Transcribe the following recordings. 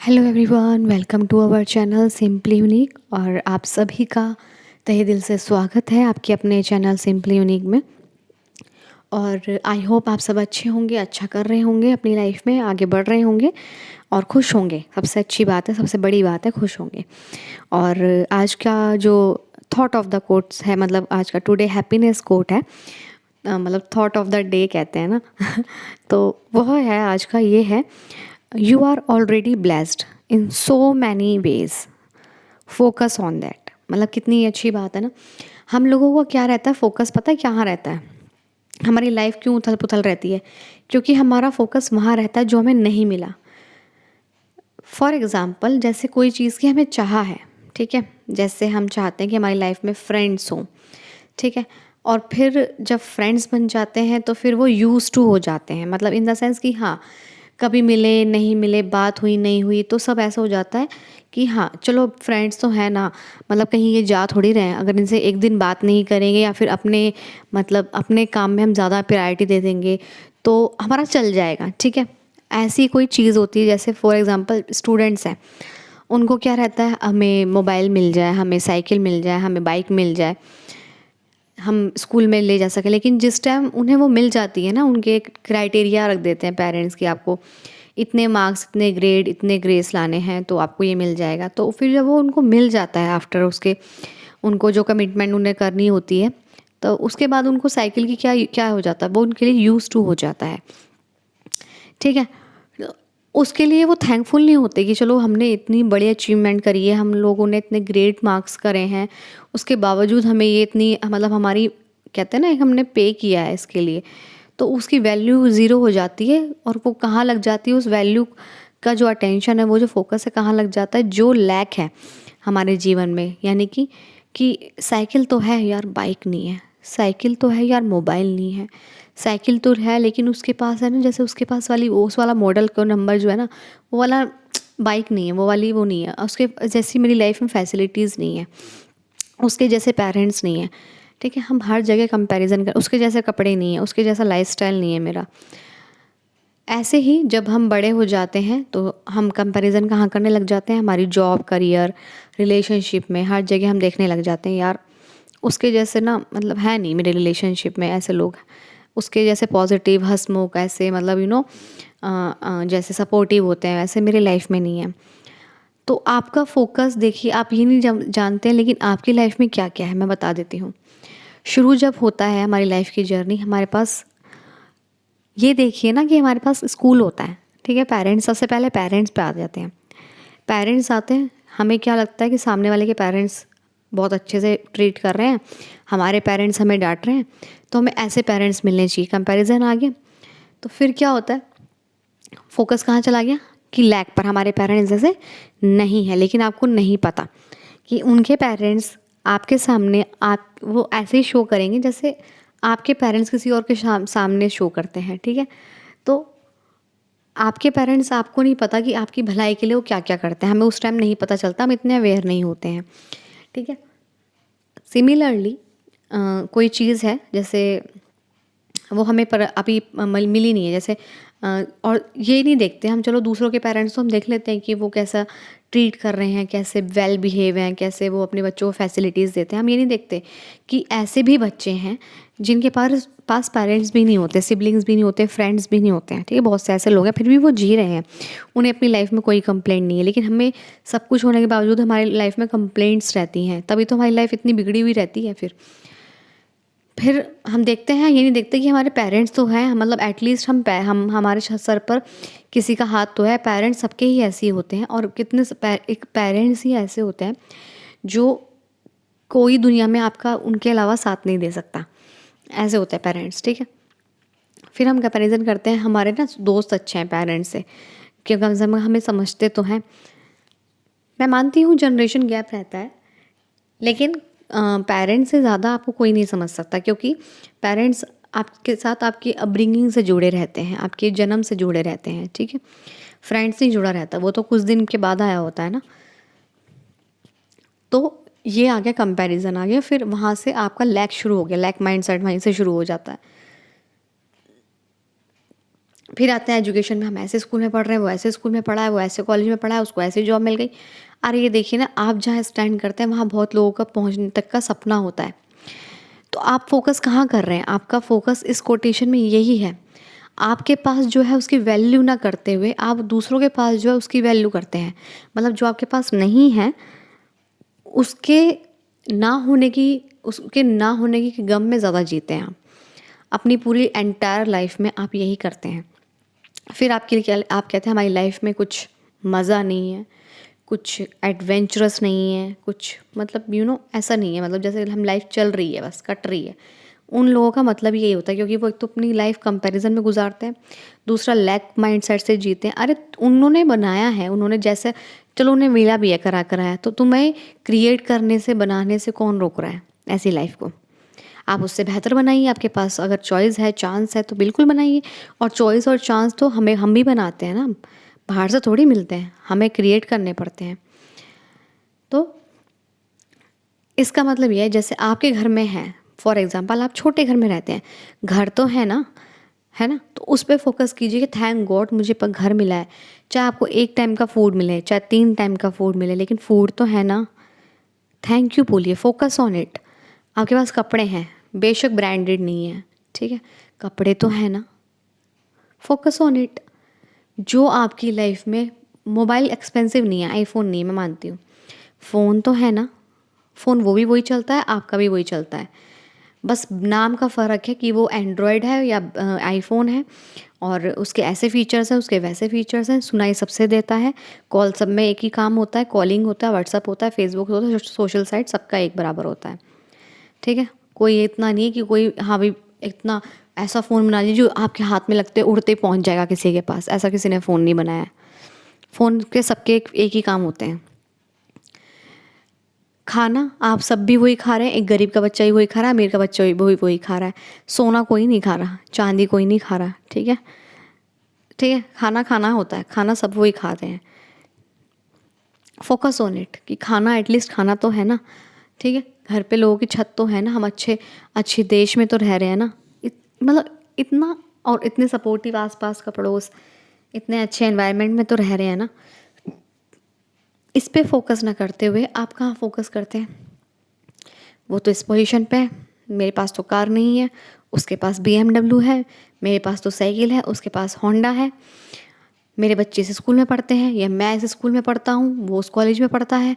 Hello everyone, welcome to our channel simply unique. और आप सभी का तहे दिल से स्वागत है आपके अपने चैनल सिंपली यूनिक में। और आई होप आप सब अच्छे होंगे, अच्छा कर रहे होंगे, अपनी लाइफ में आगे बढ़ रहे होंगे और खुश होंगे। सबसे अच्छी बात है, सबसे बड़ी बात है, खुश होंगे। और आज का जो थॉट ऑफ द कोट्स है, मतलब आज का टुडे हैप्पीनेस कोट है, मतलब थॉट ऑफ द डे कहते हैं ना तो वह है आज का, ये है: you are already blessed in so many ways, focus on that. मतलब कितनी अच्छी बात है ना। हम लोगों को क्या रहता है, फोकस पता है कहाँ रहता है? हमारी लाइफ क्यों उथल पुथल रहती है? क्योंकि हमारा फोकस वहाँ रहता है जो हमें नहीं मिला। फॉर एग्ज़ाम्पल, जैसे कोई चीज़ की हमें चाह है, ठीक है, जैसे हम चाहते हैं कि हमारी लाइफ में फ्रेंड्स हों, ठीक है, और फिर जब फ्रेंड्स बन जाते हैं तो फिर वो यूज़ टू हो जाते हैं, मतलब इन द सेंस कि हाँ, कभी मिले नहीं मिले, बात हुई नहीं हुई, तो सब ऐसा हो जाता है कि हाँ चलो फ्रेंड्स तो है ना, मतलब कहीं ये जा थोड़ी रहे हैं। अगर इनसे एक दिन बात नहीं करेंगे या फिर अपने मतलब अपने काम में हम ज़्यादा प्रायोरिटी दे देंगे तो हमारा चल जाएगा, ठीक है। ऐसी कोई चीज़ होती है, जैसे फॉर एग्ज़ाम्पल स्टूडेंट्स हैं, उनको क्या रहता है, हमें मोबाइल मिल जाए, हमें साइकिल मिल जाए, हमें बाइक मिल जाए, हम स्कूल में ले जा सकें। लेकिन जिस टाइम उन्हें वो मिल जाती है ना, उनके एक क्राइटेरिया रख देते हैं पेरेंट्स कि आपको इतने मार्क्स, इतने ग्रेड, इतने ग्रेस लाने हैं तो आपको ये मिल जाएगा। तो फिर जब वो उनको मिल जाता है, आफ्टर उसके उनको जो कमिटमेंट उन्हें करनी होती है, तो उसके बाद उनको साइकिल की क्या क्या हो जाता है, वो उनके लिए यूज़ टू हो जाता है, ठीक है। उसके लिए वो थैंकफुल नहीं होते कि चलो हमने इतनी बड़ी अचीवमेंट करी है, हम लोगों ने इतने ग्रेट मार्क्स करे हैं, उसके बावजूद हमें ये इतनी, मतलब हमारी, कहते हैं ना, हमने पे किया है इसके लिए, तो उसकी वैल्यू ज़ीरो हो जाती है। और वो कहाँ लग जाती है, उस वैल्यू का जो अटेंशन है, वो जो फोकस है, कहाँ लग जाता है, जो लैक है हमारे जीवन में। यानी कि साइकिल तो है यार, बाइक नहीं है, साइकिल तो है यार, मोबाइल नहीं है, साइकिल तो है लेकिन उसके पास है ना, जैसे उसके पास वाली उस वाला मॉडल का नंबर जो है ना, वो वाला बाइक नहीं है, वो वाली वो नहीं है, उसके जैसी मेरी लाइफ में फैसिलिटीज़ नहीं है, उसके जैसे पेरेंट्स नहीं है, ठीक है। हम हर जगह कंपैरिजन कर, उसके जैसे कपड़े नहीं है, उसके जैसा लाइफस्टाइल नहीं है मेरा। ऐसे ही जब हम बड़े हो जाते हैं तो हम कंपैरिजन कहाँ करने लग जाते हैं, हमारी जॉब, करियर, रिलेशनशिप में, हर जगह हम देखने लग जाते हैं, यार उसके जैसे ना, मतलब है नहीं मेरे रिलेशनशिप में ऐसे लोग, उसके जैसे पॉजिटिव, हंसमुख, ऐसे मतलब जैसे सपोर्टिव होते हैं, वैसे मेरी लाइफ में नहीं है। तो आपका फोकस देखिए, आप ये नहीं जानते हैं, लेकिन आपकी लाइफ में क्या क्या है मैं बता देती हूँ। शुरू जब होता है हमारी लाइफ की जर्नी, हमारे पास, ये देखिए ना कि हमारे पास स्कूल होता है, ठीक है। पेरेंट्स, सबसे पहले पेरेंट्स पे आ जाते हैं। पेरेंट्स आते हैं, हमें क्या लगता है कि सामने वाले के पेरेंट्स बहुत अच्छे से ट्रीट कर रहे हैं, हमारे पेरेंट्स हमें डांट रहे हैं, तो हमें ऐसे पेरेंट्स मिलने चाहिए। कंपैरिजन आ गया, तो फिर क्या होता है, फोकस कहाँ चला गया कि लैक पर, हमारे पेरेंट्स जैसे नहीं है। लेकिन आपको नहीं पता कि उनके पेरेंट्स आपके सामने, आप वो ऐसे ही शो करेंगे जैसे आपके पेरेंट्स किसी और के सामने शो करते हैं, ठीक है। तो आपके पेरेंट्स, आपको नहीं पता कि आपकी भलाई के लिए वो क्या क्या करते हैं, हमें उस टाइम नहीं पता चलता, हम इतने अवेयर नहीं होते हैं, ठीक है। सिमिलरली कोई चीज़ है, जैसे वो हमें पर अभी मिली नहीं है, जैसे और ये नहीं देखते हम, चलो दूसरों के पेरेंट्स तो हम देख लेते हैं कि वो कैसा ट्रीट कर रहे हैं, कैसे वेल बिहेव हैं, कैसे वो अपने बच्चों को फैसिलिटीज़ देते हैं। हम ये नहीं देखते कि ऐसे भी बच्चे हैं जिनके पास पास पेरेंट्स भी नहीं होते, सिबलिंग्स भी नहीं होते, फ्रेंड्स भी नहीं होते हैं, ठीक है। बहुत से ऐसे लोग हैं, फिर भी वो जी रहे हैं, उन्हें अपनी लाइफ में कोई कंप्लेंट नहीं है। लेकिन हमें सब कुछ होने के बावजूद हमारी लाइफ में कंप्लेंट्स रहती हैं, तभी तो हमारी लाइफ इतनी बिगड़ी हुई रहती है। फिर हम देखते हैं, ये नहीं देखते कि हमारे पेरेंट्स तो हैं, मतलब एटलीस्ट हम हमारे सर पर किसी का हाथ तो है। पेरेंट्स सबके ही ऐसे ही होते हैं, और कितने एक पेरेंट्स ही ऐसे होते हैं जो कोई दुनिया में आपका उनके अलावा साथ नहीं दे सकता, ऐसे होते हैं पेरेंट्स, ठीक है। फिर हम कंपैरिजन करते हैं, हमारे ना दोस्त अच्छे हैं पेरेंट्स से, कि कम से कम हमें समझते तो हैं। मैं मानती हूँ जनरेशन गैप रहता है, लेकिन पेरेंट्स से ज़्यादा आपको कोई नहीं समझ सकता, क्योंकि पेरेंट्स आपके साथ आपकी अपब्रिंगिंग से जुड़े रहते हैं, आपके जन्म से जुड़े रहते हैं, ठीक है। फ्रेंड्स नहीं जुड़ा रहता, वो तो कुछ दिन के बाद आया होता है ना। तो ये आ गया, कंपैरिजन आ गया, फिर वहाँ से आपका लैक शुरू हो गया, लैक माइंडसेट वहीं से शुरू हो जाता है। फिर आते हैं एजुकेशन में, हम ऐसे स्कूल में पढ़ रहे हैं, वो ऐसे स्कूल में पढ़ा है, वो ऐसे कॉलेज में पढ़ा है, उसको ऐसी जॉब मिल गई। अरे ये देखिए ना, आप जहाँ स्टैंड करते हैं वहाँ बहुत लोगों का पहुँचने तक का सपना होता है। तो आप फोकस कहाँ कर रहे हैं? आपका फोकस इस कोटेशन में यही है, आपके पास जो है उसकी वैल्यू ना करते हुए आप दूसरों के पास जो है उसकी वैल्यू करते हैं। मतलब जो आपके पास नहीं है उसके ना होने की उसके ना होने की गम में ज़्यादा जीते हैं आप। अपनी पूरी एंटायर लाइफ में आप यही करते हैं। फिर आपके लिए क्या, आप कहते हैं हमारी लाइफ में कुछ मज़ा नहीं है, कुछ एडवेंचरस नहीं है, कुछ मतलब ऐसा नहीं है, मतलब जैसे हम लाइफ चल रही है बस कट रही है। उन लोगों का मतलब यही होता है, क्योंकि वो एक तो अपनी लाइफ कंपैरिजन में गुजारते हैं, दूसरा लैक माइंडसेट से जीते हैं। अरे उन्होंने बनाया है, उन्होंने जैसे, चलो उन्हें मिला भी है, करा करा है, तो तुम्हें क्रिएट करने से, बनाने से कौन रोक रहा है ऐसी लाइफ को? आप उससे बेहतर बनाइए। आपके पास अगर चॉइस है, चांस है, तो बिल्कुल बनाइए। और चॉइस और चांस तो हम भी बनाते हैं ना, बाहर से थोड़ी मिलते हैं, हमें क्रिएट करने पड़ते हैं। तो इसका मतलब यह है, जैसे आपके घर में है, फॉर एग्जांपल आप छोटे घर में रहते हैं, घर तो है ना, है ना, तो उस पर फोकस कीजिए कि थैंक गॉड मुझे पर घर मिला है। चाहे आपको एक टाइम का फूड मिले, चाहे 3 टाइम का फूड मिले, लेकिन फूड तो है ना, थैंक यू बोलिए, फोकस ऑन इट। आपके पास कपड़े हैं, बेशक ब्रांडेड नहीं है, ठीक है, कपड़े तो है ना, फोकस ऑन इट। जो आपकी लाइफ में, मोबाइल एक्सपेंसिव नहीं है, आईफोन नहीं है, मैं मानती हूँ, फ़ोन तो है ना, फ़ोन वो भी वही चलता है, आपका भी वही चलता है, बस नाम का फ़र्क है कि वो एंड्रॉयड है या आईफोन है, और उसके ऐसे फ़ीचर्स हैं, उसके वैसे फ़ीचर्स हैं, सुनाई सबसे देता है, कॉल सब में एक ही काम होता है, कॉलिंग होता है, व्हाट्सअप होता है, फेसबुक होता है, सोशल साइट सबका एक बराबर होता है, ठीक है। कोई इतना नहीं है कि कोई, हाँ भाई, इतना ऐसा फ़ोन बना लीजिए जो आपके हाथ में लगते उड़ते ही पहुंच जाएगा किसी के पास, ऐसा किसी ने फ़ोन नहीं बनाया है। फ़ोन के सबके एक ही काम होते हैं। खाना आप सब भी वही खा रहे हैं, एक गरीब का बच्चा ही वही खा रहा है, अमीर का बच्चा भी वही खा रहा है। सोना कोई नहीं खा रहा, चांदी कोई नहीं खा रहा, ठीक है, ठीक है, खाना खाना होता है, खाना सब वही खाते हैं। फोकस ऑन इट कि खाना, एटलीस्ट खाना तो है ना, ठीक है, घर पे लोगों की छत तो है ना, हम अच्छे अच्छे देश में तो रह रहे हैं ना, मतलब इतना, और इतने सपोर्टिव आसपास का पड़ोस, इतने अच्छे एनवायरनमेंट में तो रह रहे हैं ना। इस पे फोकस ना करते हुए आप कहाँ फोकस करते हैं? वो तो इस पोजीशन पे है, मेरे पास तो कार नहीं है, उसके पास BMW है, मेरे पास तो साइकिल है, उसके पास होंडा है, मेरे बच्चे इस स्कूल में पढ़ते हैं, या मैं इस स्कूल में पढ़ता हूँ, वो उस कॉलेज में पढ़ता है,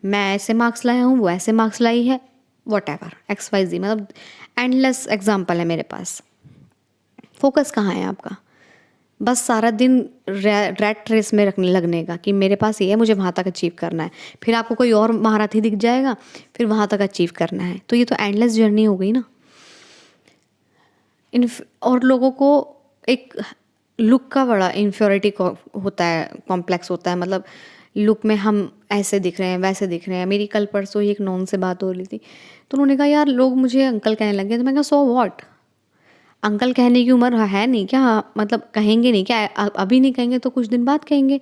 मैं ऐसे मार्क्स लाया हूँ, वो ऐसे मार्क्स लाई है, वॉटएवर XYZ, मतलब एंडलेस एग्जाम्पल है मेरे पास। फोकस कहाँ है आपका? बस सारा दिन रैट रेस में रखने लगने का कि मेरे पास ये है, मुझे वहाँ तक अचीव करना है, फिर आपको कोई और महारथी दिख जाएगा, फिर वहाँ तक अचीव करना है, तो ये तो एंडलेस जर्नी हो गई ना। और लोगों को एक लुक का बड़ा इन्फ्योरिटी होता है, कॉम्प्लेक्स होता है, मतलब लुक में हम ऐसे दिख रहे हैं, वैसे दिख रहे हैं। मेरी कल परसों ही एक नॉन से बात हो रही थी, तो उन्होंने कहा यार लोग मुझे अंकल कहने लगे, तो मैं कहा सो व्हाट, अंकल कहने की उम्र है नहीं क्या? मतलब कहेंगे नहीं क्या? अभी नहीं कहेंगे तो कुछ दिन बाद कहेंगे।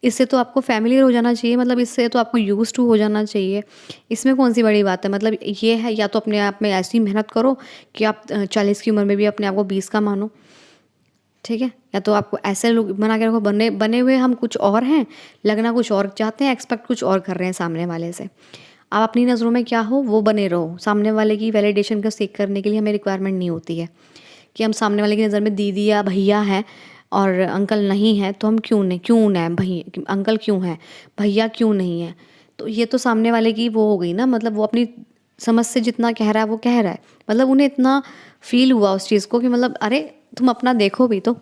इससे तो आपको फ़ैमिलियर हो जाना चाहिए, मतलब इससे तो आपको यूज़्ड टू हो जाना चाहिए। इसमें कौन-सी बड़ी बात है? मतलब ये है, या तो अपने आप में ऐसी मेहनत करो कि आप 40 की उम्र में भी अपने आप को 20 का मानो, ठीक है? या तो आपको ऐसे लोग बना के रखो, बने बने हुए हम कुछ और हैं, लगना कुछ और चाहते हैं, एक्सपेक्ट कुछ और कर रहे हैं सामने वाले से। आप अपनी नज़रों में क्या हो वो बने रहो, सामने वाले की वैलिडेशन को सीक करने के लिए हमें रिक्वायरमेंट नहीं होती है कि हम सामने वाले की नज़र में दीदी या भैया हैं और अंकल नहीं है, तो हम क्यों ना भैया अंकल क्यों है, भैया क्यों नहीं है। तो ये तो सामने वाले की वो हो गई ना, मतलब वो अपनी समझ से जितना कह रहा है वो कह रहा है, मतलब उन्हें इतना फील हुआ उस चीज़ को कि मतलब अरे तुम अपना देखो भी तो,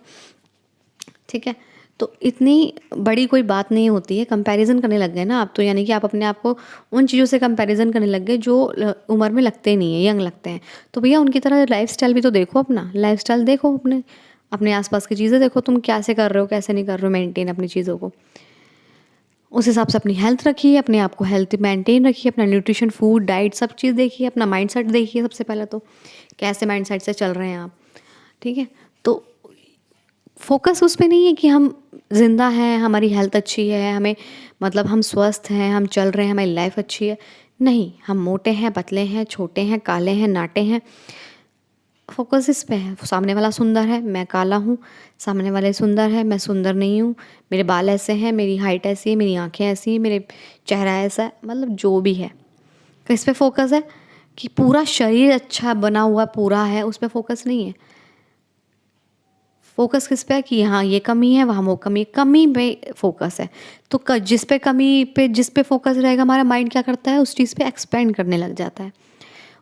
ठीक है। तो इतनी बड़ी कोई बात नहीं होती है, कंपैरिजन करने लग गए ना आप तो, यानी कि आप अपने आप को उन चीज़ों से कंपैरिजन करने लग गए जो उम्र में लगते नहीं है, यंग लगते हैं। तो भैया उनकी तरह लाइफस्टाइल भी तो देखो, अपना लाइफस्टाइल देखो, अपने अपने आसपास की चीज़ें देखो, तुम कैसे कर रहे हो, कैसे नहीं कर रहे हो मेंटेन अपनी चीज़ों को। उस हिसाब से अपनी हेल्थ रखिए, अपने आप को हेल्थ मेंटेन रखिए, अपना न्यूट्रिशन, फूड, डाइट सब चीज़ देखिए, अपना माइंडसेट देखिए सबसे पहले तो, कैसे माइंडसेट से चल रहे हैं आप, ठीक है। तो फोकस उस पे नहीं है कि हम ज़िंदा हैं, हमारी हेल्थ अच्छी है, हमें मतलब हम स्वस्थ हैं, हम चल रहे हैं, हमारी लाइफ अच्छी है। नहीं, हम मोटे हैं, पतले हैं, छोटे हैं, काले हैं, नाटे हैं, फ़ोकस इस पे है, सामने वाला सुंदर है, मैं काला हूँ, सामने वाले सुंदर है, मैं सुंदर नहीं हूँ, मेरे बाल ऐसे हैं, मेरी हाइट ऐसी है, मेरी आँखें ऐसी हैं, मेरे चेहरा ऐसा है, मतलब जो भी है। किस पे फ़ोकस है कि पूरा शरीर अच्छा बना हुआ पूरा है, उस पे फ़ोकस नहीं है। फ़ोकस किस पे है कि हाँ, ये कमी है, वहाँ वो कमी पे फ़ोकस है। तो जिस पे कमी पे जिस पे फ़ोकस रहेगा हमारा माइंड क्या करता है, उस चीज़ पे एक्सपेंड करने लग जाता है।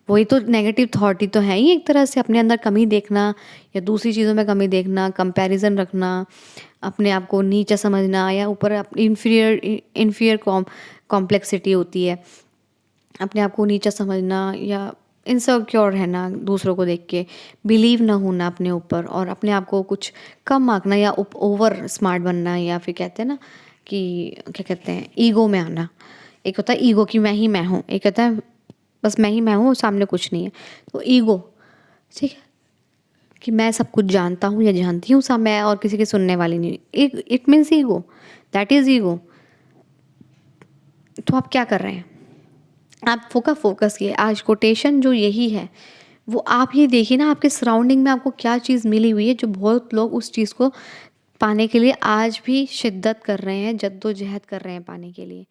वही तो नेगेटिव थॉट ही तो है ही एक तरह से, अपने अंदर कमी देखना या दूसरी चीज़ों में कमी देखना, कंपैरिज़न रखना, अपने आप को नीचा समझना या ऊपर इन्फीरियर कॉम्प्लेक्सिटी होती है। अपने आप को नीचा समझना या इनसिक्योर रहना दूसरों को देख के, बिलीव ना होना अपने ऊपर और अपने आप को कुछ कम आंकना या ओवर स्मार्ट बनना, या फिर कहते हैं ना कि क्या कहते हैं, ईगो में आना। एक होता है ईगो कि मैं ही मैं हूँ, एक होता है बस मैं ही मैं हूँ, सामने कुछ नहीं है। तो ईगो, ठीक है, कि मैं सब कुछ जानता हूँ या जानती हूँ, सब मैं और किसी की सुनने वाली नहीं हूँ। It means ego, that is ego. तो आप क्या कर रहे हैं, आप फोकस किए आज कोटेशन जो यही है, वो आप ये देखिए ना आपके सराउंडिंग में आपको क्या चीज़ मिली हुई है, जो बहुत लोग उस चीज़ को पाने के लिए आज भी शिद्दत कर रहे हैं, जद्दोजहद कर रहे हैं पाने के लिए।